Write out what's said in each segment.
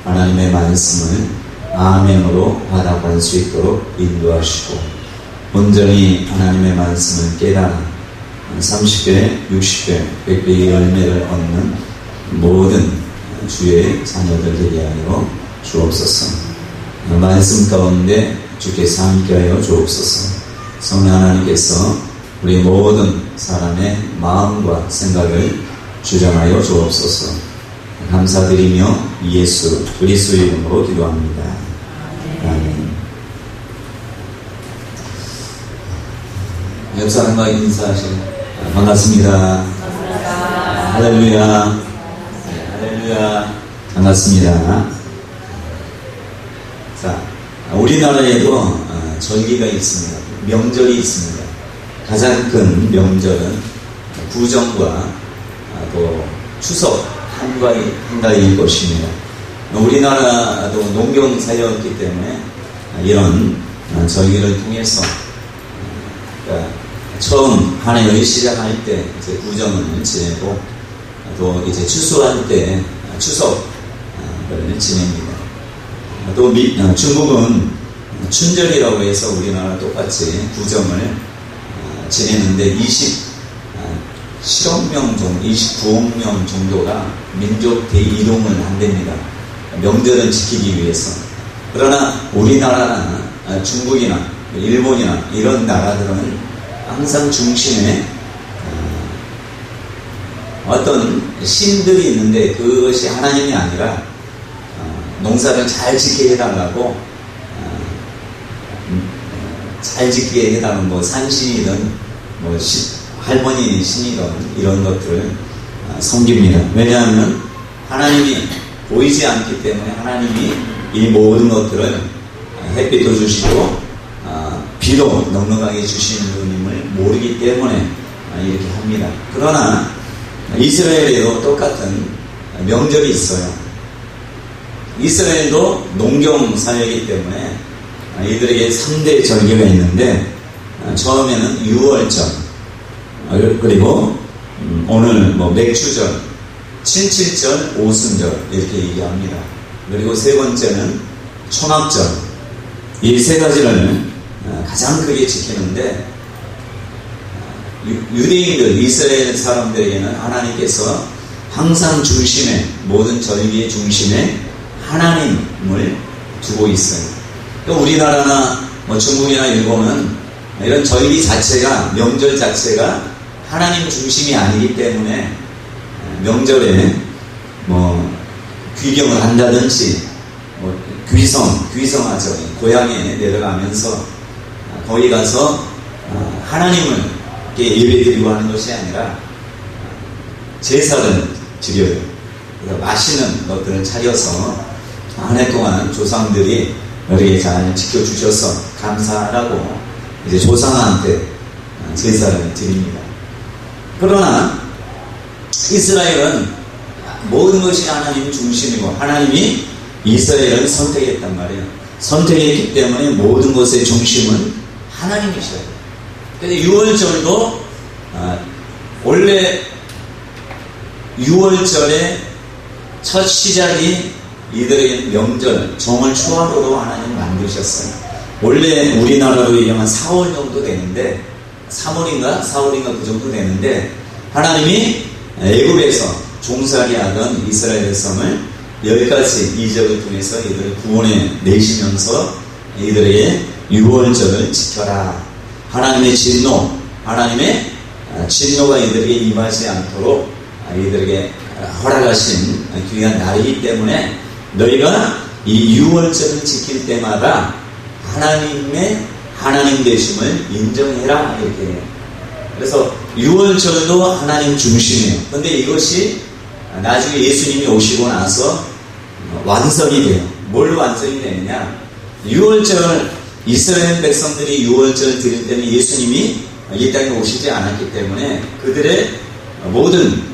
하나님의 말씀을 아멘으로 받아갈 수 있도록 인도하시고, 온전히 하나님의 말씀을 깨달아 30배, 60배, 100배의 열매를 얻는 모든 주의 자녀들 되게 하여 주옵소서. 말씀 가운데 주께서 함께하여 주옵소서. 성령 하나님께서 우리 모든 사람의 마음과 생각을 주장하여 주옵소서. 감사드리며 예수 그리스도의 이름으로 기도합니다. 아멘. 옆 사람과 인사하시고 반갑습니다. 할렐루야. 할렐루야. 반갑습니다. 자, 우리나라에도 절기가 있습니다. 명절이 있습니다. 가장 큰 명절은 구정과 또 추석 한가위일 것입니다. 우리나라도 농경사회였기 때문에 이런 절기를 통해서 그러니까 처음 한 해를 시작할 때 이제 구정을 지내고 또 이제 추수할 때 추석을 지냅니다. 또 중국은 춘절이라고 해서 우리나라 똑같이 구정을 지내는데 27억 명 정도, 29억 명 정도가 민족 대이동을 한답니다. 명절을 지키기 위해서. 그러나 우리나라나 중국이나 일본이나 이런 나라들은 항상 중심에 어떤 신들이 있는데 그것이 하나님이 아니라 농사를 잘 짓게 해달라고 잘 짓게 해달라는 뭐 산신이든 뭐 할머니 신이든 이런 것들을 섬깁니다. 왜냐하면 하나님이 보이지 않기 때문에 하나님이 이 모든 것들을 햇빛도 주시고 비도 넉넉하게 주시는 분임을 모르기 때문에 이렇게 합니다. 그러나 이스라엘에도 똑같은 명절이 있어요. 이스라엘도 농경사회이기 때문에 이들에게 3대 절기가 있는데 처음에는 유월절, 그리고 오늘 뭐 맥주절, 친칠절, 오순절 이렇게 얘기합니다. 그리고 세 번째는 초막절. 이 세 가지를 가장 크게 지키는데 유대인들, 이스라엘 사람들에게는 하나님께서 항상 중심에, 모든 절기의 중심에 하나님을 두고 있어요. 또 우리나라나 뭐 중국이나 일본은 이런 절기 자체가, 명절 자체가 하나님 중심이 아니기 때문에 명절에 뭐 귀경을 한다든지 뭐 귀성하죠. 고향에 내려가면서 거기 가서 하나님을 예배 드리고 하는 것이 아니라 제사를 드려요. 그래서 맛있는 것들을 차려서 한 해 동안 조상들이 우리에게 잘 지켜주셔서 감사하라고 이제 조상한테 제사를 드립니다. 그러나 이스라엘은 모든 것이 하나님 중심이고 하나님이 이스라엘을 선택했단 말이에요. 선택했기 때문에 모든 것의 중심은 하나님이셔요. 그래서 6월절도 원래 6월절의 첫 시작이 이들의 명절, 정월 초하루로 하나님 만드셨어요. 원래 우리나라로 얘기하면 4월 정도 되는데 3월인가 4월인가 그 정도 되는데 하나님이 애굽에서 종살이 하던 이스라엘 백성을 10가지 이적을 통해서 이들을 구원해 내시면서 이들에게 6월절을 지켜라. 하나님의 진노, 하나님의 진노가 이들에게 임하지 않도록 이들에게 허락하신 귀한 날이기 때문에 너희가 이 6월절을 지킬 때마다 하나님의 하나님 되심을 인정해라 이렇게 해요. 그래서 6월절도 하나님 중심이에요. 근데 이것이 나중에 예수님이 오시고 나서 완성이 돼요. 뭘로 완성이 되느냐? 6월절, 이스라엘 백성들이 6월절을 드릴 때는 예수님이 이 땅에 오시지 않았기 때문에 그들의 모든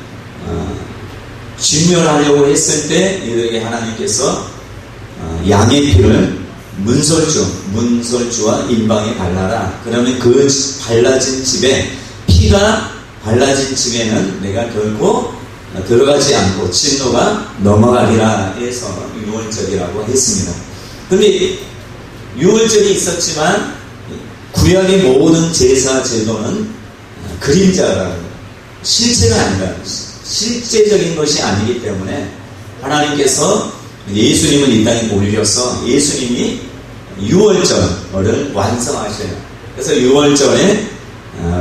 진멸하려고 했을 때 이들에게 하나님께서 양의 피를 문설주와 인방에 발라라. 그러면 그 발라진 집에, 피가 발라진 집에는 내가 결코 들어가지 않고 진노가 넘어가리라 해서 유월절이라고 했습니다. 근데 유월절이 있었지만 구약의 모든 제사 제도는 그림자라, 실체가 아니다. 실제적인 것이 아니기 때문에 하나님께서 예수님을 이 땅에 올려서 예수님이 유월절을 완성하셔요. 그래서 유월절에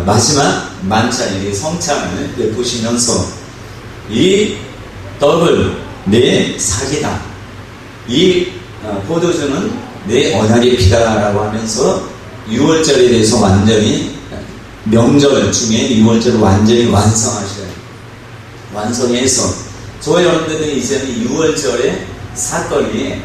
마지막 만찬, 성찬을 베푸시면서 이 떡을 내 살이다, 이 포도주는 내 언약의 피다라고 하면서 유월절에 대해서 완전히 명절 중에 유월절을 완전히 완성하셔요. 완성해서 저와 여러분들은 이제는 유월절의 사건이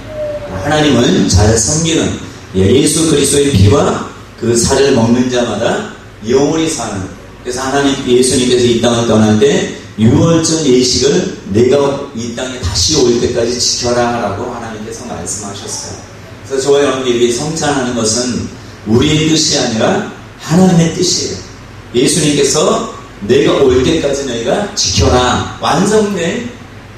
하나님을 잘 섬기는 예수 그리스도의 피와 그 살을 먹는 자마다 영원히 사는, 그래서 하나님 예수님께서 이 땅을 떠날 때 유월절 예식을 내가 이 땅에 다시 올 때까지 지켜라 라고 하나님께서 말씀하셨어요. 그래서 저와 여러분들이 성찬하는 것은 우리의 뜻이 아니라 하나님의 뜻이에요. 예수님께서 내가 올 때까지 너희가 지켜라, 완성된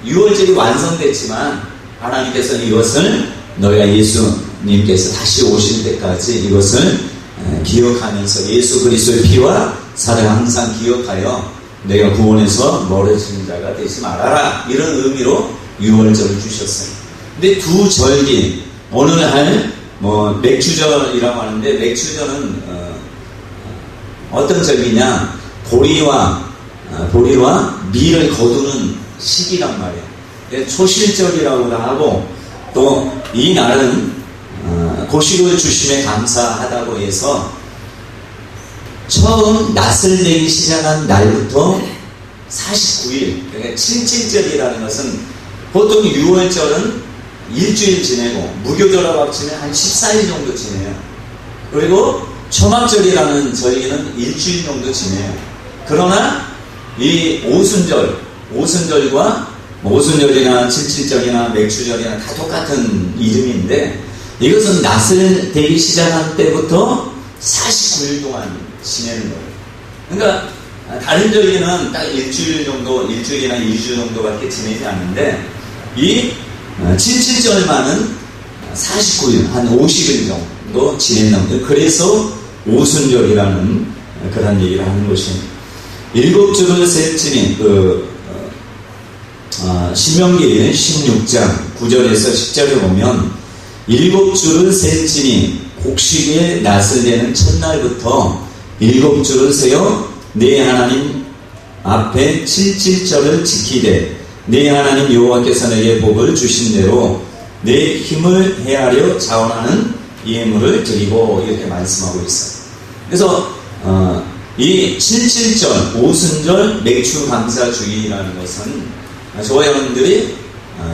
유월절이 완성됐지만 하나님께서는 이것을 너희가 예수님께서 다시 오실 때까지 이것을 기억하면서 예수 그리스도의 피와 살을 항상 기억하여 내가 구원에서 멀어지는 자가 되지 말아라, 이런 의미로 유월절을 주셨어요. 근데 두 절기, 오늘 할 맥주절이라고 하는데, 맥주절은 어떤 절기냐, 보리와 밀을 거두는 시기란 말이에요. 초실절이라고도 하고, 또 이 날은 고식을 주심에 감사하다고 해서 처음 낯을 내기 시작한 날부터 49일, 그러니까 77절이라는 것은 보통 6월절은 일주일 지내고 무교절하고 합치면 한 14일 정도 지내요. 그리고 초막절이라는 절기는 일주일 정도 지내요. 그러나 이 오순절과 오순절이나 칠칠절이나 맥주절이나 다 똑같은 이름인데, 이것은 낯을 대기 시작한 때부터 49일 동안 지내는 거예요. 그러니까 다른 절기는 딱 일주일 정도, 일주일이나 2주 정도밖에 지내지 않는데, 이 칠칠절만은 49일, 한 50일 정도 지낸다는 거예요. 그래서 오순절이라는 그런 얘기를 하는 것입니다. 7주를 셀지니 신명기 16장 9절에서 10절에 보면 7주를 셀지니 곡식의 낯을 대는 첫날부터 7주를 세어 네 하나님 앞에 칠칠절을 지키되 네 하나님 여호와께서 내게 복을 주신 대로 내 힘을 헤아려 자원하는 예물을 드리고, 이렇게 말씀하고 있어요. 그래서 이 칠칠절, 오순절, 맥주 감사 주일이라는 것은 저와 여러분들이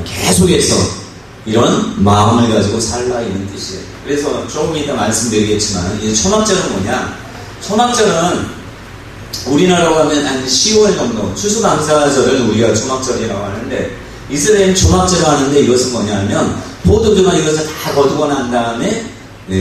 계속해서 이런 마음을 가지고 살라, 이런 뜻이에요. 그래서 조금 이따 말씀드리겠지만, 이 초막절은 뭐냐? 초막절은 우리나라로 하면 한 10월 정도, 추수감사절을 우리가 초막절이라고 하는데, 이스라엘 초막절을 하는데 이것은 뭐냐면 포도주나 이것을 다 거두고 난 다음에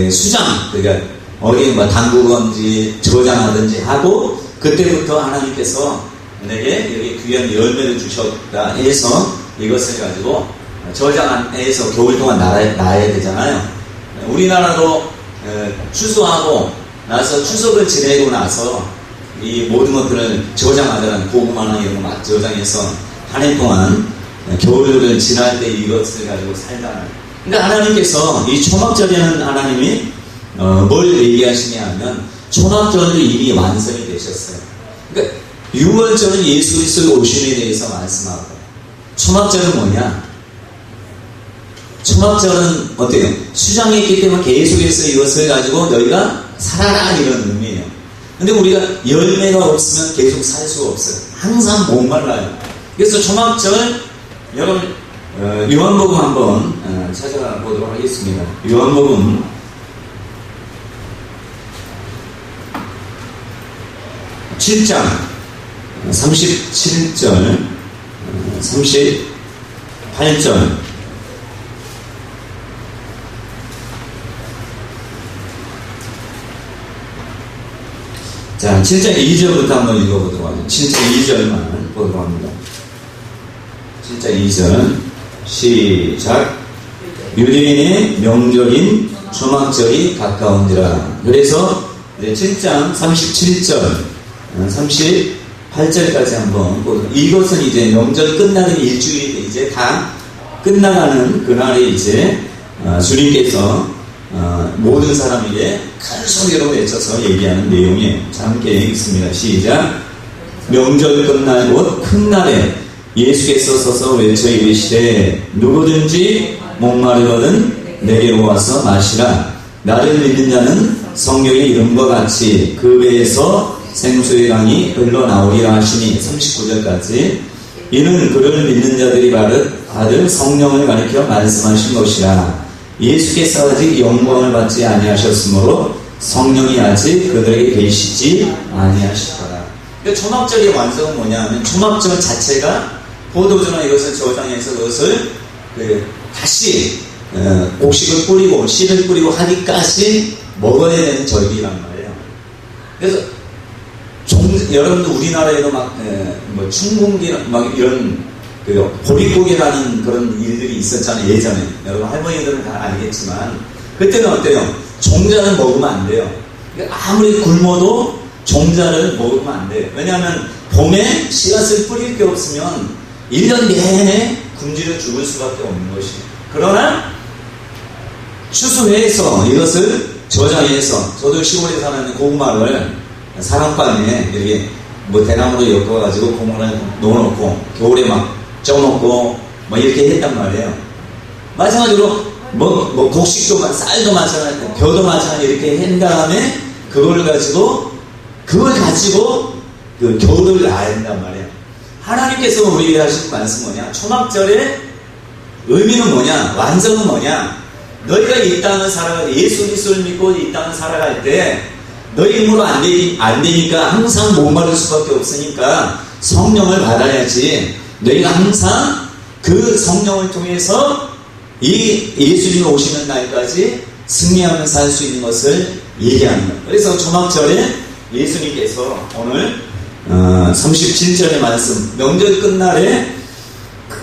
수장, 그러니까 어디 담그건지 저장하든지 하고, 그때부터 하나님께서 내게 여기 귀한 열매를 주셨다 해서 이것을 가지고 저장해서 겨울 동안 놔야 되잖아요. 우리나라도 추수하고 나서 추석을 지내고 나서 이 모든 것들을 저장하더라는 고구마나 이런 거 저장해서 한 해 동안 겨울을 지날 때 이것을 가지고 살잖아요. 그러니까 하나님께서 이 초막절에는 하나님이 뭘 얘기하시냐 하면 초막절도 이미 완성이 되셨어요. 그러니까 6월절은 예수 그리스도의 오심에 대해서 말씀하고, 초막절은 뭐냐? 초막절은 어때요? 수장했기 때문에 계속해서 이것을 가지고 너희가 살아라, 이런 의미예요. 근데 우리가 열매가 없으면 계속 살 수가 없어요. 항상 목말라요. 그래서 초막절, 여러분 요한복음 한번 찾아보도록 하겠습니다. 요한복음 7장 37절 38절 자, 7장 2절부터 한번 읽어보도록 하죠. 7장 2절만 보도록 합니다. 7장 2절 시작. 유대인의 명절인 초막절이 가까운지라. 그래서 이제 7장 37절 38절까지 한번 보도록. 이것은 이제 명절 끝나는 일주일이 이제 다 끝나가는 그날에 이제 주님께서 모든 사람에게 큰 소리로 외쳐서 얘기하는 내용이에요. 자, 함께 읽습니다. 시작. 명절 끝날 곧 큰 날에 예수께서 서서 외쳐 이르시되 누구든지 목마르거든 내게로 와서 마시라. 나를 믿는 자는 성경의 이름과 같이 그 배에서 생수의 강이 흘러나오리라 하시니. 39절까지. 이는 그를 믿는 자들이 받을 성령을 가리켜 말씀하신 것이라. 예수께서 아직 영광을 받지 아니하셨으므로 성령이 아직 그들에게 계시지 아니하시더라. 그러니까 초막절의 완성은 뭐냐면 초막절 자체가 포도주나 이것을 저장해서 그것을 다시 곡식을 뿌리고 씨를 뿌리고 하기까지 먹어야 되는 절기란 말이에요. 그래서 여러분들 우리나라에도 뭐 춘궁기 막 이런 보릿고개라는 그런 일들이 있었잖아요. 예전에 여러분 할머니들은 다 알겠지만 그때는 어때요? 종자는 먹으면 안 돼요. 그러니까 아무리 굶어도 종자를 먹으면 안 돼요. 왜냐하면 봄에 씨앗을 뿌릴 게 없으면 1년 내내 굶주려 죽을 수밖에 없는 것이에요. 그러나 추수해서 이것을 저장해서, 저도 시골에 사는 고구마를 사랑방에 이렇게 뭐 대나무로 엮어가지고 고구마를 넣어놓고 겨울에 막 쪄먹고 뭐 이렇게 했단 말이에요. 마찬가지로 뭐 곡식도 쌀도 마찬가지로 벼도 마찬가지로 이렇게 한 다음에 그걸 가지고 그 겨울을 나야 된단 말이에요. 하나님께서 우리에게 하신 말씀 뭐냐? 초막절의 의미는 뭐냐? 완성은 뭐냐? 너희가 이 땅을 살아갈 때, 예수 그리스도를 믿고 이 땅을 살아갈 때 너희 힘으로 안 되니까 항상 목마를 수밖에 없으니까 성령을 받아야지. 너희가 항상 그 성령을 통해서 이 예수님이 오시는 날까지 승리하며 살 수 있는 것을 얘기하는 거예요. 그래서 초막절에 예수님께서 오늘 37절의 말씀, 명절 끝날에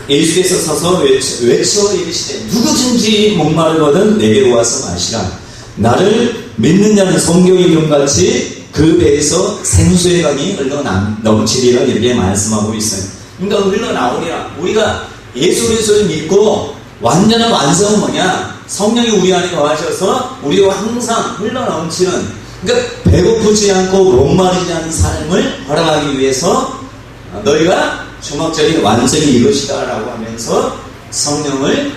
예수께서 서서 외쳐 이르시되 누구든지 목마르거든 내게로 와서 마시라. 나를 믿는 자는 성경의 이름같이 그 배에서 생수의 강이 흘러넘치리라. 이렇게 말씀하고 있어요. 그러니까 흘러나오리라. 우리가 예수 그리스도를 믿고 완전한 완성은 뭐냐? 성령이 우리 안에 거하셔서 우리가 항상 흘러넘치는, 그러니까 배고프지 않고 목마르지 않은 삶을 허락하기 위해서 너희가 초막절이 완전히 이것이다 라고 하면서 성령을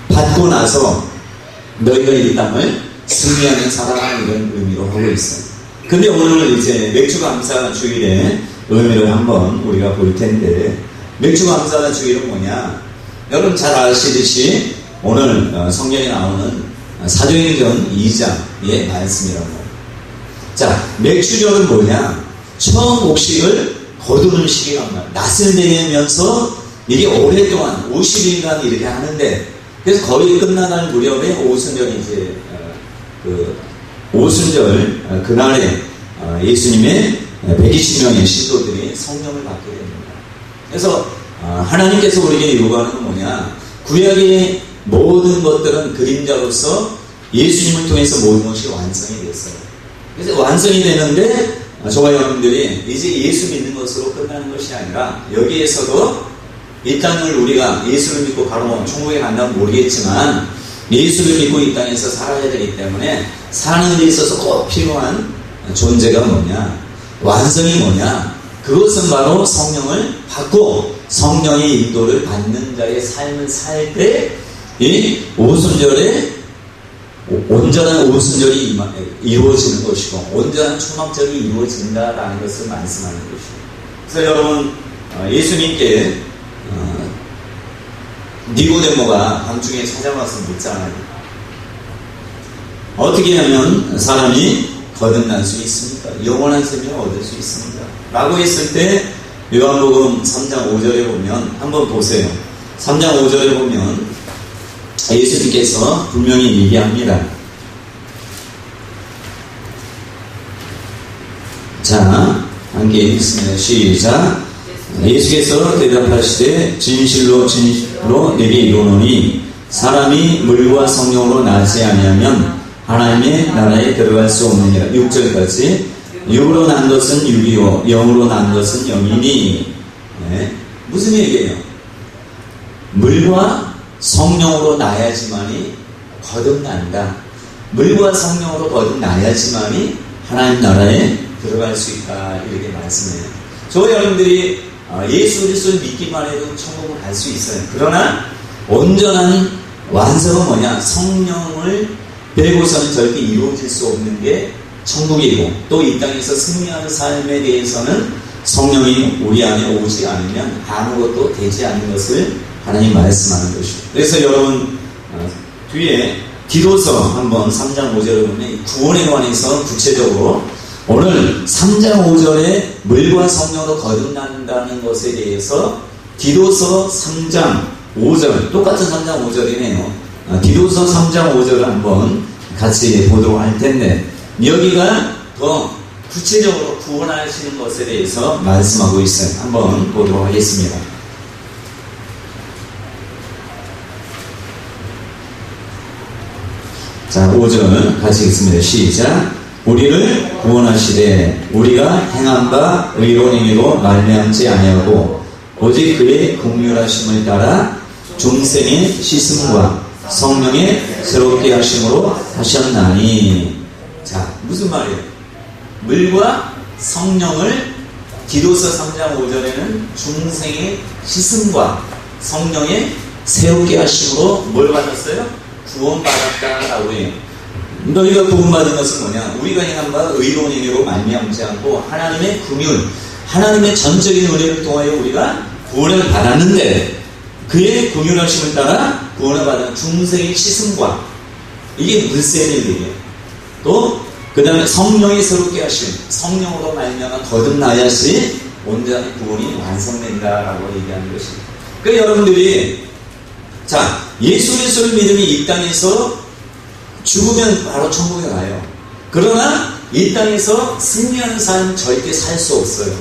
받고 나서 너희가 이 땅을 승리하며 살아가는 이런 의미로 하고 있어요. 근데 오늘 이제 맥주감사 주일에 의미를 한번 우리가 볼 텐데, 맥주감사 주일은 뭐냐? 여러분 잘 아시듯이 오늘 성경에 나오는 사도행전 2장의 말씀이라고. 자, 맥주절은 뭐냐? 처음 곡식을 거두는 시기란 말이에요. 낯을 내면서 이게 오랫동안 50일간 이렇게 하는데, 그래서 거의 끝나갈 무렵에 오순절이 이제 오순절 그날에 예수님의 120명의 신도들이 성령을 받게 됩니다. 그래서 하나님께서 우리에게 요구하는 건 뭐냐? 구약의 모든 것들은 그림자로서 예수님을 통해서 모든 것이 완성이 됐어요. 그래서 완성이 되는데 저와 여러분들이 이제 예수 믿는 것으로 끝나는 것이 아니라 여기에서도 이 땅을 우리가 예수를 믿고 바로 천국에 간다면 모르겠지만 예수를 믿고 이 땅에서 살아야 되기 때문에 사는 데 있어서 꼭 필요한 존재가 뭐냐? 완성이 뭐냐? 그것은 바로 성령을 받고 성령의 인도를 받는 자의 삶을 살 때 이 오순절에 온전한 오순절이 이루어지는 것이고 온전한 초막절이 이루어진다라는 것을 말씀하는 것이고. 그래서 여러분 예수님께 니고데모가 밤중에 찾아와서 묻잖아요. 어떻게 하면 사람이 거듭날 수 있습니까? 영원한 생명을 얻을 수 있습니까? 라고 했을 때 요한복음 3장 5절에 보면 한번 보세요. 3장 5절에 보면 예수님께서 분명히 얘기합니다. 자, 함께 읽습니다. 시작. 예수께서 대답하시되 진실로 진실로 내게 이르노니 사람이 물과 성령으로 나지 아니하면 하나님의 나라에 들어갈 수 없느니라. 6절까지. 육으로 난 것은 육이요 영으로 난 것은 영이니. 네. 무슨 얘기예요? 물과 성령으로 나야지만이 거듭난다. 물과 성령으로 거듭나야지만이 하나님 나라에 들어갈 수 있다. 이렇게 말씀해요. 저와 여러분들이 예수 그리스도를 믿기만 해도 천국을 갈 수 있어요. 그러나 온전한 완성은 뭐냐? 성령을 빼고서는 절대 이루어질 수 없는 게 천국이고, 또 이 땅에서 승리하는 삶에 대해서는 성령이 우리 안에 오지 않으면 아무것도 되지 않는 것을 하나님 말씀하는 것이죠. 그래서 여러분 뒤에 디도서 한번 3장 5절을 보면 구원에 관해서 구체적으로 오늘 3장 5절에 물과 성령으로 거듭난다는 것에 대해서 디도서 3장 5절, 똑같은 3장 5절이네요. 디도서 3장 5절을 한번 같이 보도록 할 텐데, 여기가 더 구체적으로 구원하시는 것에 대해서 말씀하고 있어요. 한번 보도록 하겠습니다. 자, 5절 같이 읽습니다. 시작. 우리를 구원하시되 우리가 행한 바 의로움으로 말미암지 아니하고 오직 그의 긍휼하심을 따라 중생의 씻음과 성령의 새롭게 하심으로 하셨나니. 자, 무슨 말이에요? 물과 성령을 디도서 3장 5절에는 중생의 씻음과 성령의 새롭게 하심으로 뭘 받았어요? 구원받았다라고 해요. 너희가 구원받은 것은 뭐냐? 우리가 행한 바 의로운 행위로 말미암지 않고 하나님의 긍휼, 하나님의 전적인 은혜를 통하여 우리가 구원을 받았는데, 그의 긍휼하심을 따라 구원을 받은 중생의 씻음과, 이게 물세례의 얘기예요. 또 그 다음에 성령이 새롭게 하심, 성령으로 말미암아 거듭나야지 온전한 구원이 완성된다라고 얘기하는 것입니다. 그러니까 여러분들이 자, 예수 그리스도를 믿으면 이 땅에서 죽으면 바로 천국에 가요. 그러나 이 땅에서 승리하는 삶은 절대 살 수 없어요.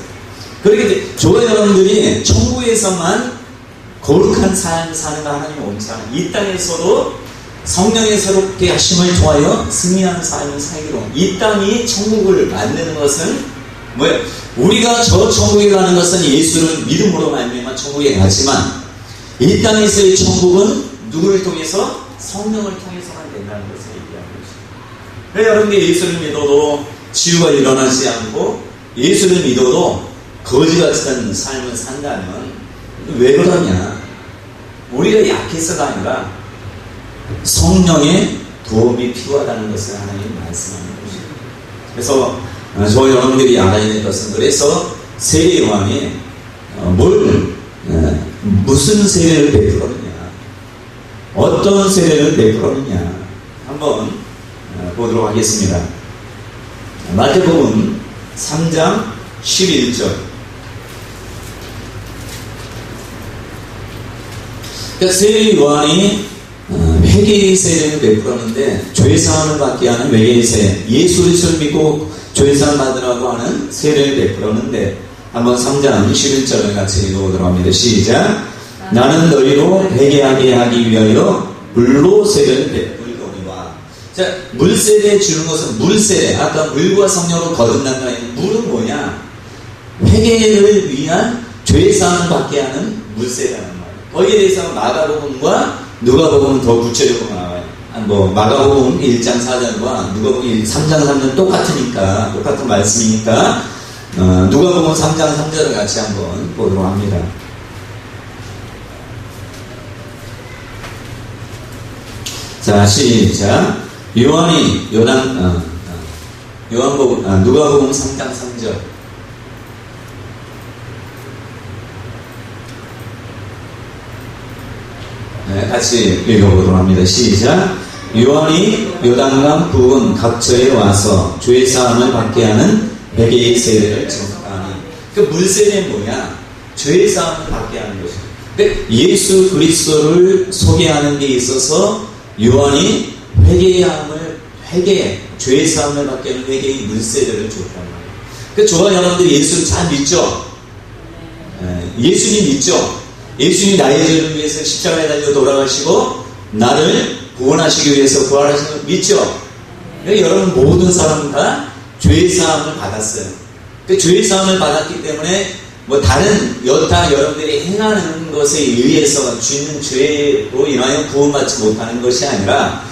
그렇게 저와 여러분들이 천국에서만 거룩한 삶 사는 거 하나님 원치 않아요. 이 땅에서도 성령의 새롭게 하심을 통하여 승리하는 삶을 살기로. 이 땅이 천국을 만드는 것은 뭐예요? 우리가 저 천국에 가는 것은 예수를 믿음으로 말미암아 천국에 가지만, 이 땅에서의 천국은 누구를 통해서? 성령을 통해서만 된다는 것을 얘기하는 것입니다. 그래서 여러분들이 예수를 믿어도 치유가 일어나지 않고 예수를 믿어도 거지 같은 삶을 산다면 왜 그러냐? 우리가 약해서가 아니라 성령의 도움이 필요하다는 것을 하나님 말씀하는 것입니다. 그래서 저 여러분들이 알아야 될 것은, 그래서 세례 요한이 무슨 세례를 베풀었느냐, 어떤 세례를 베풀었느냐 한번 보도록 하겠습니다. 마태복음 3장 11절. 그러니까 세례 요한이 회개의 세례를 베풀었는데, 죄사함을 받게 하는 회개의 세례, 예수 그리스도를 믿고 죄사함 받으라고 하는 세례를 베풀었는데, 한번 3장 11절을 같이 읽어보도록 합니다. 시작. 나는 너희로 회개하게 하기 위하여 물로 세례를 베풀거니와. 자, 물세례 주는 것은 물세례, 아까 물과 성령으로 거듭난다 했는 물은 뭐냐? 회개를 위한 죄사함을 받게 하는 물세례라는 말이에요. 거기에 대해서 마가복음과 누가복음은 더 구체적으로 나와요. 마가복음 1장 4절과 누가복음 3장 3절 똑같으니까, 똑같은 말씀이니까 누가복음 3장 3절을 같이 한번 보도록 합니다. 자, 시작. 누가복음 3장 3절. 네, 같이 읽어보도록 합니다. 시작. 요한이 요단강 부근 각처에 와서 죄 사함을 받게 하는 회개의 세례를 증거하니. 그 물세례는 뭐냐? 죄 사함을 받게 하는 것입니다. 근데 예수 그리스도를 소개하는 데 있어서 요한이 죄 사함을 받게 하는 회개의 물세례를 줬단 말이에요. 그 저와 여러분들이 예수를 잘 믿죠? 예수님 믿죠? 예수님이 나의 죄를 위해서 십자가에 달려 돌아가시고 나를 구원하시기 위해서 부활하신 걸 믿죠? 그러니까 여러분 모든 사람은 다 죄의 사함을 받았어요. 그 죄의 사함을 받았기 때문에 뭐 다른 여타 여러분들이 행하는 것에 의해서 짓는 죄로 인하여 구원받지 못하는 것이 아니라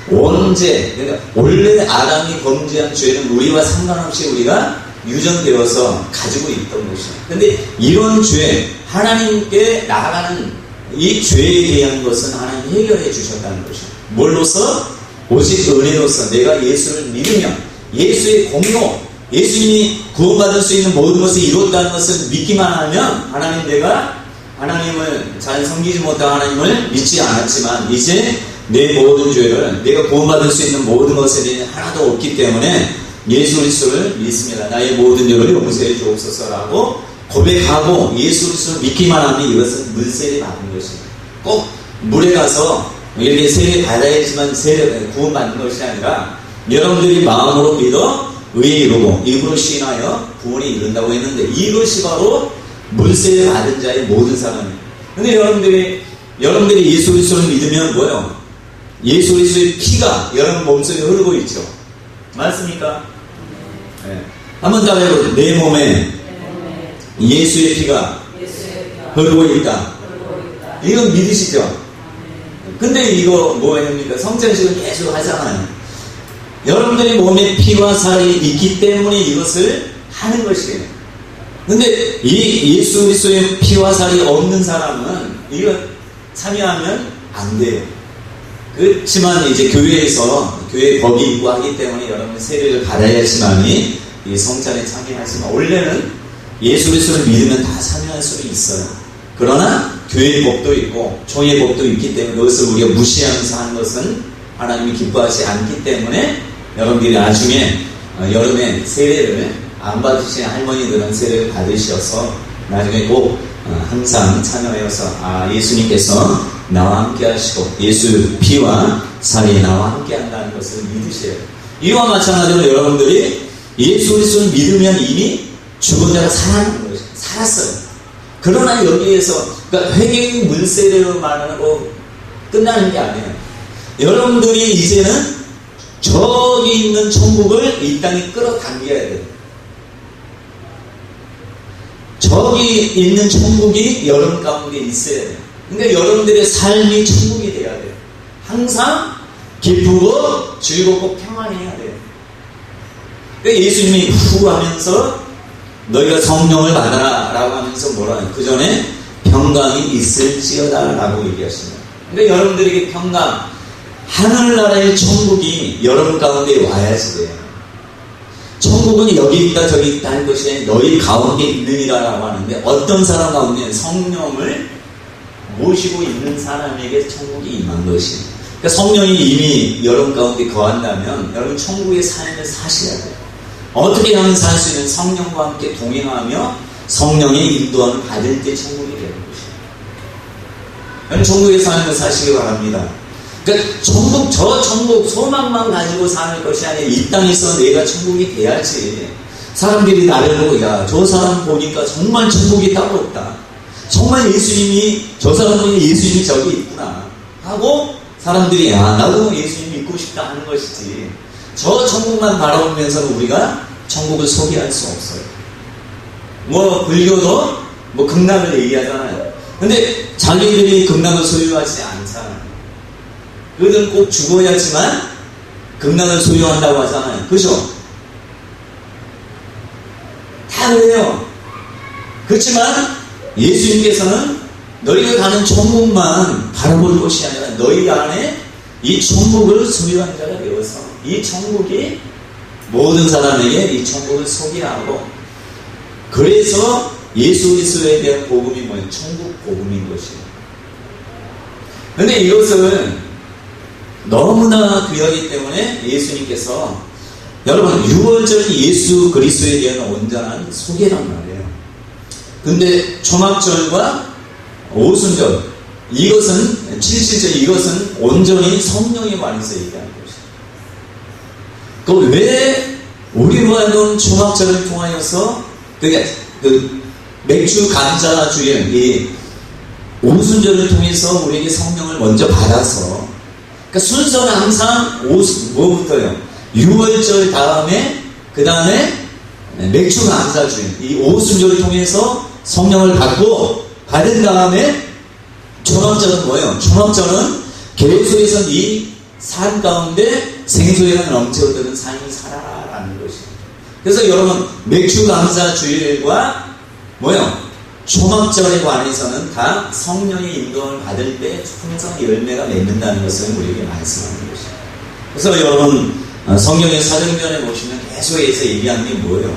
원죄, 그러니까 원래 아담이 범죄한 죄는 우리와 상관없이 우리가 유전되어서 가지고 있던 것이에요. 근데 이런 죄, 하나님께 나아가는 이 죄에 대한 것은 하나님 해결해 주셨다는 것이에요. 뭘로써? 오직 은혜로서 내가 예수를 믿으면 예수의 공로, 예수님이 구원받을 수 있는 모든 것을 이뤘다는 것을 믿기만 하면 하나님 내가 하나님을 잘 섬기지 못한 하나님을 믿지 않았지만 이제 내 모든 죄를 내가 구원받을 수 있는 모든 것에 대해 하나도 없기 때문에 예수 그리스도를 믿습니다. 나의 모든 죄를 용서해 주옵소서라고 고백하고 예수 그리스도를 믿기만 하면 이것은 물세례 받은 것입니다. 꼭 물에 가서 이렇게 세례 받아야지만 세례 구원받는 것이 아니라 여러분들이 마음으로 믿어 의에 이르고 입으로 시인하여 구원에 이른다고 했는데 이것이 바로 물세례 받은 자의 모든 사람이에요. 근데 여러분들이 예수 그리스도를 믿으면 뭐예요? 예수 그리스도의 피가 여러분 몸속에 흐르고 있죠. 맞습니까? 네. 한번 따라해보세요. 내 몸에 예수의 피가 흐르고 있다. 이건 믿으시죠? 근데 이거 뭐입니까? 성찬식은 계속 하잖아요. 여러분들이 몸에 피와 살이 있기 때문에 이것을 하는 것이에요. 근데 이 예수 그리스도의 피와 살이 없는 사람은 이거 참여하면 안 돼요. 그렇지만 이제 교회 법이 있고 하기 때문에 여러분 세례를 받아야지만이 이 성찬에 참여하지만 원래는 예수 그리스도를 믿으면 다 참여할 수 있어요. 그러나 교회 법도 있고 총회 법도 있기 때문에 그것을 우리가 무시하면서 하는 것은 하나님이 기뻐하지 않기 때문에 여러분들이 나중에 여름에 세례를 안 받으신 할머니들은 세례를 받으셔서 나중에 꼭 항상 참여하여서 예수님께서 나와 함께 하시고 예수 피와 살이 나와 함께 한다는 것을 믿으세요. 이와 마찬가지로 여러분들이 예수 그리스도를 믿으면 이미 죽은 자가 살았어요. 그러나 여기에서 그러니까 회개의 물세례로 말하고 끝나는 게 아니에요. 여러분들이 이제는 저기 있는 천국을 이 땅에 끌어당겨야 돼요. 저기 있는 천국이 여러분 가운데 있어야 돼요. 그러니까 여러분들의 삶이 천국이 돼야 돼요. 항상 기쁘고 즐겁고 평안해야 돼요. 그러니까 예수님이 후 하면서 너희가 성령을 받아라 라고 하면서 뭐라 해요? 그 전에 평강이 있을지어다 라고 얘기하십니다. 그러니까 여러분들에게 평강, 하늘나라의 천국이 여러분 가운데 와야지 돼요. 천국은 여기 있다 저기 있다 할 것이 아니라 너희 가운데 있느니라 라고 하는데 어떤 사람 가운데 성령을 모시고 있는 사람에게 천국이 임한 것이에요. 그러니까 성령이 이미 여러분 가운데 거한다면 여러분 천국의 삶을 사셔야 돼요. 어떻게 하면 살 수 있는 성령과 함께 동행하며 성령의 인도함을 받을 때 천국이 되는 것이에요. 여러분 천국의 삶을 사시기 바랍니다. 그러니까 저 천국 소망만 가지고 사는 것이 아니라 이 땅에서 내가 천국이 돼야지. 사람들이 나를 보고 야, 저 사람 보니까 정말 천국이 따로 없다. 정말 예수님이 저 사람 보니 예수님이 저기 있구나 하고 사람들이 야, 나도 예수님 믿고 싶다 하는 것이지. 저 천국만 바라보면서 우리가 천국을 소개할 수 없어요. 뭐 불교도 뭐 극락을 얘기하잖아요. 근데 자기들이 극락을 소유하지 않잖아요. 그들은 꼭 죽어야지만 극락을 소유한다고 하잖아요. 그죠? 다 그래요. 그렇지만 예수님께서는 너희가 가는 천국만 바라볼 것이 아니라 너희 안에 이 천국을 소유한 자가 되어서 이 천국이 모든 사람에게 이 천국을 소개하고 그래서 예수 그리스도에 대한 복음이 뭐예요? 천국 복음인 것이에요. 그런데 이것을 너무나 귀하기 때문에 예수님께서 여러분 6월절은 예수 그리스도에 대한 온전한 소개란 말이에요. 근데 초막절과 오순절 이것은 7실절 이것은 온전히 성령에 관해서 얘기하는 것이에요. 그 왜 우리로 하여금 초막절을 통하여서 맥주 감사 주일, 이 오순절을 통해서 우리에게 성령을 먼저 받아서, 그러니까 순서는 항상 뭐부터요? 6월절 다음에, 그 다음에 맥주 감사 주일, 이 오순절을 통해서 성령을 받은 다음에 초막절은 뭐예요? 초막절은 계속해서 이 산 가운데 생수가 넘쳐드는 산이 살아라는 것이에요. 그래서 여러분, 맥주 감사 주일과 뭐예요? 초막절에 관해서는 다 성령의 인도를 받을 때 항상 열매가 맺는다는 것을 우리에게 말씀하는 것이에요. 그래서 여러분, 성경의 사도행전에 보시면 계속해서 얘기하는 게 뭐예요?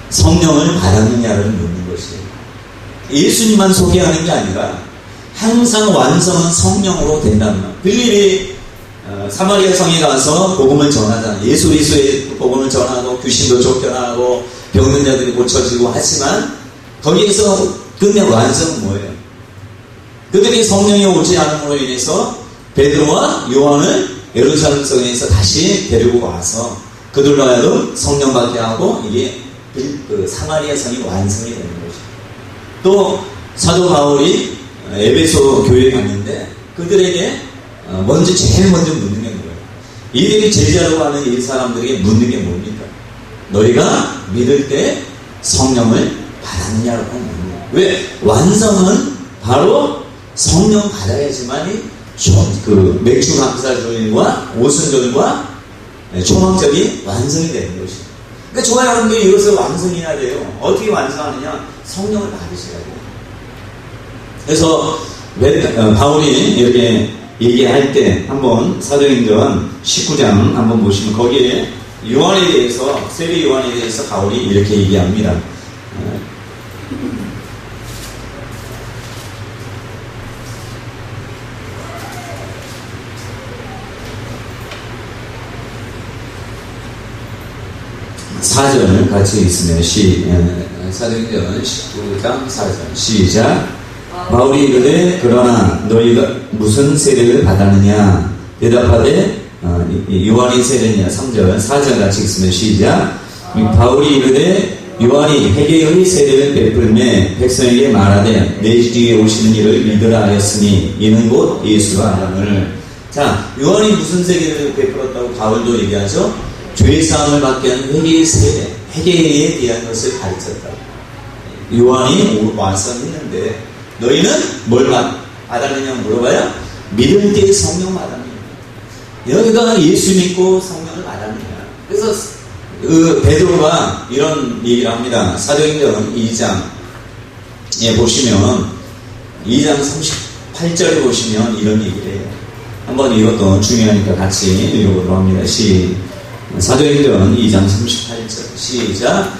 성령을 받았느냐를 묻는 것이에요. 예수님만 소개하는 게 아니라 항상 완성은 성령으로 된다는 말. 빌립이 사마리아 성에 가서 복음을 전하잖아요. 예수 그리스도의 복음을 전하고 귀신도 쫓겨나고 병든 자들이 고쳐지고 하지만 거기에서 끝내 완성은 뭐예요? 그들이 성령이 오지 않음으로 인해서 베드로와 요한을 예루살렘 성에서 다시 데리고 와서 그들로 하여금 성령 받게 하고 이게 사마리아 성이 완성이 되는 거죠. 또 사도 바울이 에베소 교회에 갔는데 그들에게 제일 먼저 묻는 게 뭐예요? 이들이 제자라고 하는 이 사람들에게 묻는 게 뭡니까? 너희가 믿을 때 성령을 받았느냐고 묻는 거예요. 왜? 완성은 바로 성령 받아야지만이 그 맥주 감사주일과 오순절과 초막절이 완성이 되는 것이에요. 그러니까 좋아요, 여러분들이 이것을 완성해야 돼요. 어떻게 완성하느냐? 성령을 받으셔야 돼요. 그래서 바울이 이렇게 얘기할 때 한번 사도행전 19장 한번 보시면 거기에 요한에 대해서, 세례 요한에 대해서 바울이 이렇게 얘기합니다. 사절 같이 있으면 사도행전 19장 4절 시작. 바울이 이르되 그러나 너희가 무슨 세례를 받았느냐 대답하되 요한이 세례냐 3절 4절 같이 있으면 시작. 바울이 이르되 요한이 회개의 세례를 베풀매 백성에게 말하되 내 뒤에 오시는 이를 믿으라 하였으니 이는 곧 예수가 하나님을. 자, 요한이 무슨 세례를 베풀었다고 바울도 얘기하죠? 죄사함을 받게 하는 회개의 세례, 회개에 대한 것을 가르쳤다. 요한이 와서 했는데 너희는 뭘 받았느냐 물어봐요? 믿을 때 성령 받았느냐. 여기가 예수 믿고 성령을 받았느냐. 그래서 베드로가 이런 얘기를 합니다. 사도행전 2장에 보시면 2장 38절에 보시면 이런 얘기를 해요. 한번 이것도 중요하니까 같이 읽어보도록 합니다. 사도행전 2장 38절 시작.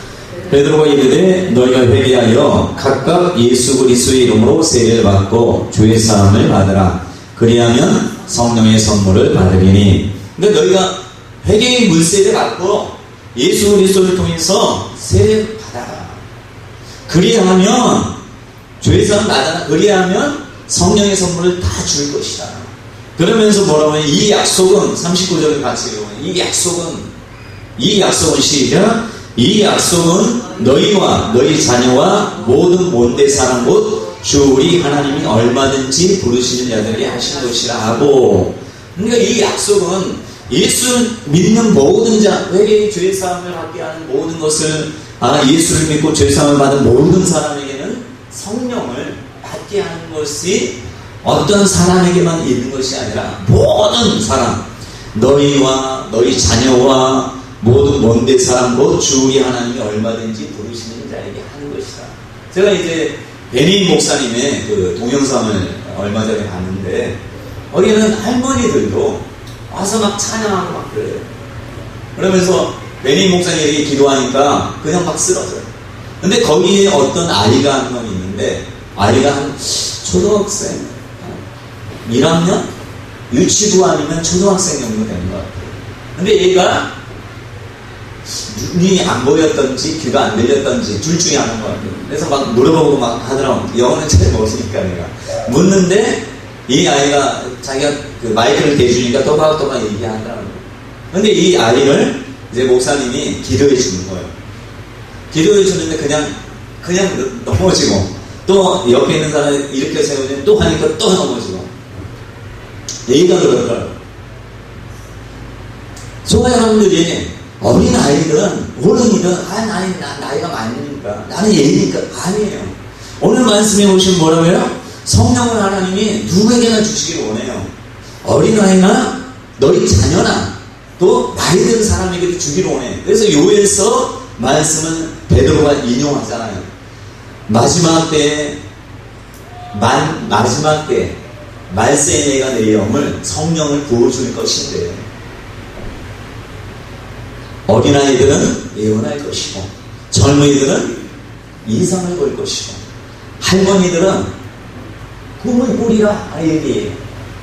베드로가 이르되 너희가 회개하여 각각 예수 그리스도의 이름으로 세례를 받고 죄 사함을 받으라. 그리하면 성령의 선물을 받으리니. 근데 너희가 회개의 물세례를 받고 예수 그리스도를 통해서 세례를 받아라. 그리하면 죄 사함을 받아라. 그리하면 성령의 선물을 다 줄 것이다. 그러면서 뭐라고 해요? 이 약속은 39절을 같이 읽어요. 이 약속은 시작. 이 약속은 너희와 너희 자녀와 모든 본대 사람 곧 주 우리 하나님이 얼마든지 부르시는 자들에게 하신 것이라 하고. 그러니까 이 약속은 예수 믿는 모든 자, 회개의 죄 사함을 받게 하는 모든 것을 예수를 믿고 죄 사함을 받은 모든 사람에게는 성령을 받게 하는 것이 어떤 사람에게만 있는 것이 아니라 모든 사람, 너희와 너희 자녀와 모든 먼데 사람 곧 주 우리 하나님이 얼마든지 부르시는 자에게 하는 것이다. 제가 이제 베니 목사님의 그 동영상을 얼마 전에 봤는데 거기는 할머니들도 와서 막 찬양하고 막 그래요. 그러면서 베니 목사님이 기도하니까 그냥 막 쓰러져요. 근데 거기에 어떤 아이가 한 명 있는데 아이가 한 초등학생 1학년? 유치부 아니면 초등학생 정도 되는 것 같아요. 근데 얘가 눈이 안 보였던지 귀가 안 들렸던지 둘 중에 하나인 것 같아요. 그래서 막 물어보고 막 하더라고. 영어는 잘 모르니까 내가 묻는데 이 아이가 자기가 그 마이크를 대주니까 또박또박 얘기하더라고요. 근데 이 아이를 이제 목사님이 기도해 주는 거예요. 기도해 주는데 그냥 그냥 넘어지고, 또 옆에 있는 사람이 이렇게 세우면 또 하니까 또 넘어지고. 얘가 그러더라고요. 소가 여러분들이 어린아이들은 어른이든 나이가 많으니까 나는 얘니까 아니에요. 오늘 말씀에 보시면 뭐라고요? 성령을 하나님이 누구에게나 주시기를 원해요. 어린아이나 너희 자녀나 또 나이 든 사람에게도 주기를 원해. 그래서 요엘서 말씀은 베드로가 인용하잖아요. 마지막 때 말세에 내가 내 영을 성령을 부어줄 것인데, 어린아이들은 예언할 것이고 젊은이들은 이상을 볼 것이고 할머니들은 꿈을 꾸리라 얘기해요.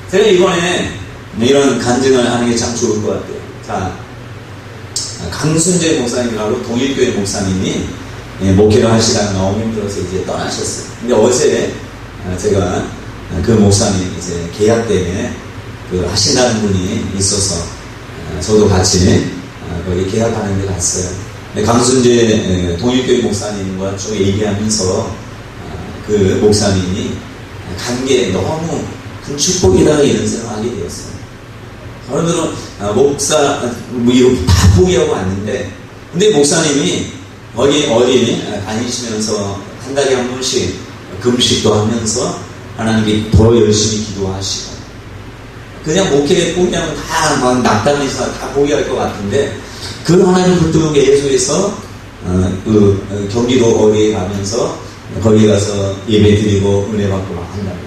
제가 이번에 이런 간증을 하는 게 참 좋을 것 같아요. 자, 강순재 목사님이라고 동일교회 목사님이 목회를 하시다가 너무 힘들어서 이제 떠나셨어요. 근데 어제 제가 그 목사님 이제 계약 때문에 하신다는 분이 있어서 저도 같이 거기 계약하는 데 갔어요. 근데 강순재 동일교회 목사님과 쭉 얘기하면서 그 목사님이 간 게 너무 큰 축복이다 이런 생각을 하게 되었어요. 여러분들은 목사 이거 다 포기하고 왔는데, 근데 목사님이 어디 다니시면서 한 달에 한 번씩 금식도 하면서 하나님께 더 열심히 기도하시고, 그냥 목회 포기하면 다 막 낙담해서 다 포기할 것 같은데, 그 하나님 붙들고 계속해서 경기도 어디에 가면서 거기 가서 예배 드리고 은혜 받고 막 한다고.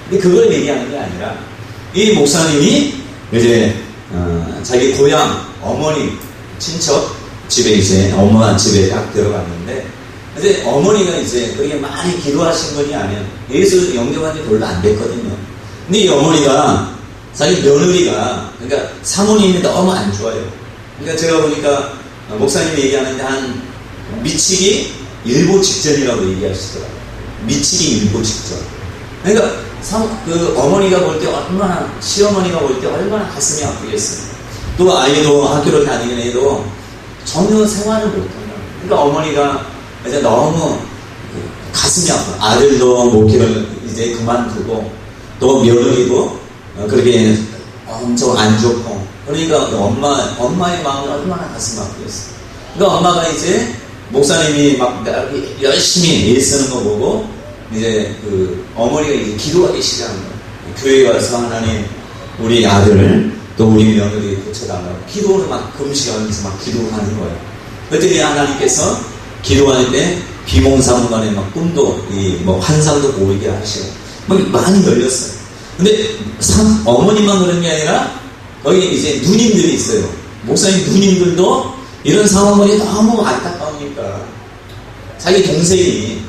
근데 그걸 얘기하는 게 아니라 이 목사님이 이제 자기 고향 어머니 친척 집에 이제 엄마 집에 딱 들어갔는데, 이제 어머니가 이제 그렇게 많이 기도하신 분이 아니에요. 예수 영접한 지 별로 안 됐거든요. 근데 이 어머니가 자기 며느리가, 그러니까 사모님이 너무 안 좋아요. 그러니까 제가 보니까 목사님이 얘기하는데 한 미치기 일보 직전이라고 얘기하시더라고요. 미치기 일보 직전. 그러니까 그 어머니가 볼 때 얼마나, 시어머니가 볼 때 얼마나 가슴이 아프겠어요. 또 아이도 학교를 다니긴 해도 전혀 생활을 못한다. 그러니까 어머니가 이제 너무 가슴이 아파. 아들도 목회를 이제 그만두고 또 며느리도 그렇게 엄청 안 좋고, 그러니까 엄마의 마음이 얼마나 가슴 아프겠어요. 그러니까 엄마가 이제 목사님이 막 열심히 일 쓰는 거 보고 이제 그 어머니가 이제 기도하기 시작한 거예요. 교회 가서 하나님 우리 아들을 또 우리 며느리 고쳐달라고 기도를 막 금식하면서 막 기도하는 거예요. 그랬더니 하나님께서 기도할 때 비몽사몽간에 막 꿈도 뭐 환상도 보이게 하시고 막 많이 열렸어요. 근데 어머니만 그런 게 아니라 거기 이제 누님들이 있어요. 목사님 누님들도 이런 상황이 너무 안타까우니까 자기 동생이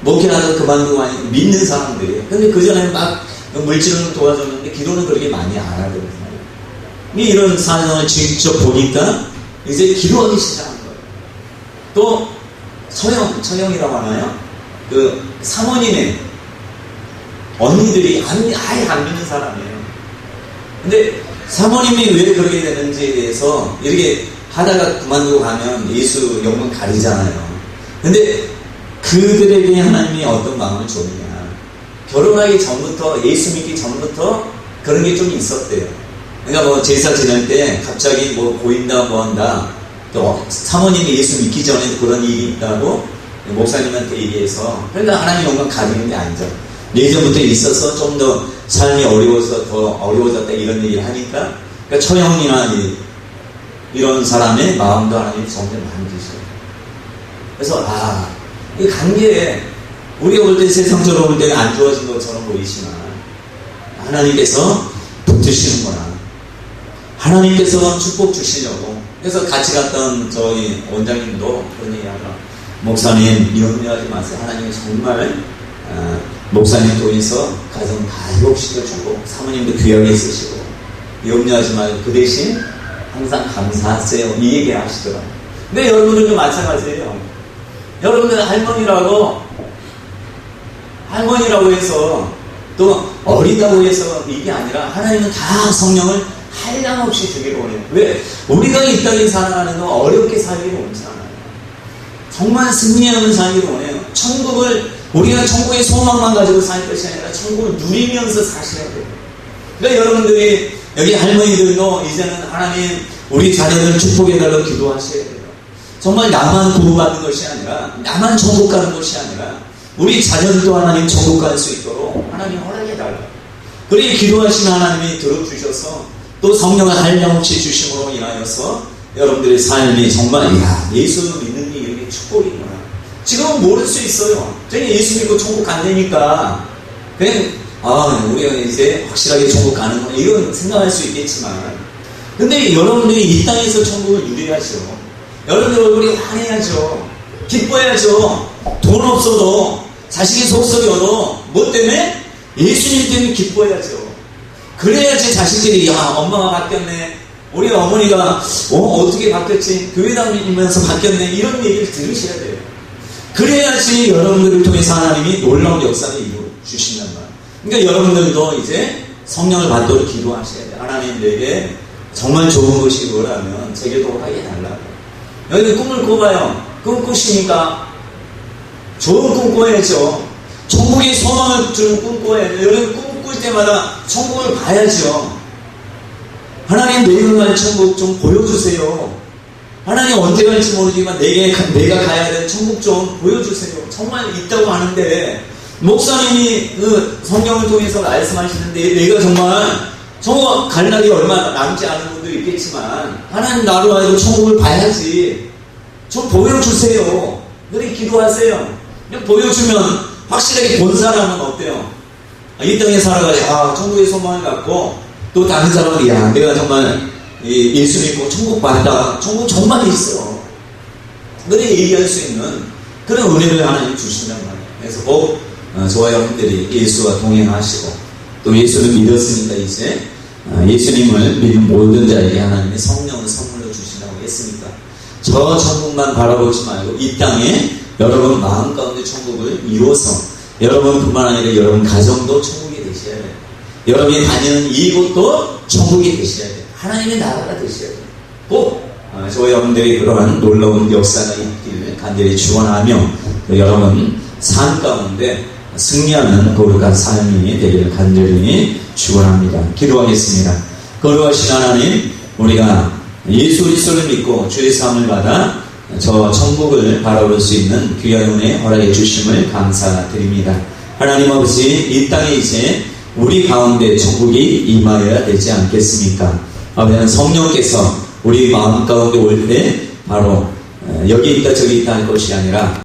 목회라도 그만두고 믿는 사람들이, 근데 그전에 막 물질을 도와줬는데 기도는 그렇게 많이 안 하거든요. 이런 상황을 직접 보니까 이제 기도하기 시작한 거예요. 또 처형이라고 하나요? 그 사모님의 언니들이 아예 안 믿는 사람이에요. 근데 사모님이 왜 그렇게 되는지에 대해서 이렇게 하다가 그만두고 가면 예수 영문 가리잖아요. 근데 그들에게 하나님이 어떤 마음을 줬느냐, 결혼하기 전부터, 예수 믿기 전부터 그런 게 좀 있었대요. 그러니까 뭐 제사 지낼 때 갑자기 뭐 보인다 뭐 한다, 또 사모님이 예수 믿기 전에 그런 일이 있다고 목사님한테 얘기해서, 그러니까 하나님 영광 가리는 게 아니죠. 예전부터 있어서 좀 더 삶이 어려워서 더 어려워졌다 이런 얘기를 하니까, 그러니까 처형이나 이런 사람의 마음도 하나님이 점점 만지셔요. 그래서 이 관계에 우리가 볼 때 세상적으로 볼 때는 안 좋아진 것처럼 보이지만 하나님께서 붙으시는구나. 하나님께서 축복 주시려고. 그래서 같이 갔던 저희 원장님도 그런 얘기하더라. 목사님 염려하지 마세요. 하나님이 정말 목사님 통해서 가정 다 회복시켜주고 사모님도 귀하게 쓰시고 염려하지 말고 그 대신 항상 감사하세요. 이 얘기 하시더라고요. 근데 여러분들도 마찬가지예요. 여러분들 할머니라고 해서 또 어리다고 해서 이게 아니라 하나님은 다 성령을 한량없이 주기를 원해요. 왜? 우리가 이 땅에 살아가는 건 어렵게 살기를 원치 않아요. 정말 승리하는 살기를 원해요. 천국을 우리가 천국의 소망만 가지고 살 것이 아니라 천국을 누리면서 사셔야 돼요. 그러니까 여러분들이 여기 할머니들도 이제는 하나님 우리 자녀들 축복해달라고 기도하셔야 돼요. 정말 나만 구원받는 것이 아니라 나만 천국 가는 것이 아니라 우리 자녀들도 하나님 천국 갈 수 있도록 하나님 허락해달라고. 그리 기도하시는 하나님이 들어주셔서 또 성령을 한량없이 주심으로 인하여서 여러분들의 삶이 정말 예수를 믿는 게 이렇게 축복이구나. 지금은 모를 수 있어요. 저희 예수 믿고 천국 간다니까 그냥 우리가 이제 확실하게 천국 가는구나 이런 생각할 수 있겠지만, 근데 여러분들이 이 땅에서 천국을 누려야죠. 여러분들 얼굴이 환해야죠. 기뻐야죠. 돈 없어도 자식이 속썩여도 뭐 때문에? 예수님 때문에 기뻐야죠. 그래야지 자식들이 엄마가 바뀌었네, 우리 어머니가 어떻게 바뀌었지, 교회 다니면서 바뀌었네 이런 얘기를 들으셔야 돼요. 그래야지 여러분들을 통해서 하나님이 놀라운 역사를 이루어 주신단 말이에요. 그러니까 여러분들도 이제 성령을 받도록 기도하셔야 돼요. 하나님 내게 정말 좋은 것이 뭐라면 제게 도하게 달라고. 여기 꿈을 꿔봐요. 꿈 꾸시니까 좋은 꿈 꿔야죠. 천국의 소망을 주는 꿈 꿔야죠. 여러분 꿈 꿀 때마다 천국을 봐야죠. 하나님 내가 갈 천국 좀 보여주세요. 하나님 언제 갈지 모르지만 내가 가야 될 천국 좀 보여주세요. 정말 있다고 하는데 목사님이 그 성경을 통해서 말씀하시는데 내가 정말 천국 갈 날이 얼마 남지 않은 분도 있겠지만 하나님 나로 하여금 천국을 봐야지 좀 보여주세요. 그렇게 기도하세요. 그냥 보여주면 확실하게 본 사람은 어때요? 이 땅에 살아가지고 천국의 소망을 갖고 또 다른 사람은 내가 정말 예수 믿고 천국 봤다, 천국 정말 있어, 그래 얘기할 수 있는 그런 은혜를 하나님 주신단 말이에요. 그래서 꼭 저와 여러분들이 예수와 동행하시고 또 예수를 믿었으니까 이제 예수님을 믿는 모든 자에게 하나님의 성령을 선물로 주시라고 했으니까 저 천국만 바라보지 말고 이 땅에 여러분 마음 가운데 천국을 이루어서 여러분뿐만 아니라 여러분 가정도 천국이 되셔야 돼요. 여러분이 다니는 이곳도 천국이 되셔야 돼요. 하나님의 나라가 되셔야 돼요. 꼭 저와 여러분들이 그러한 놀라운 역사가 있기를 간절히 축원하며 여러분 삶 가운데 승리하는 거룩한 삶이 되기를 간절히 축원합니다. 기도하겠습니다. 거룩하신 하나님, 우리가 예수 그리스도를 믿고 주의 사함을 받아 저 천국을 바라볼 수 있는 귀한 은혜 허락해 주심을 감사드립니다. 하나님 아버지, 이 땅에 이제 우리 가운데 천국이 임하여야 되지 않겠습니까? 아버지, 성령께서 우리 마음 가운데 올 때 바로 여기 있다 저기 있다 할 것이 아니라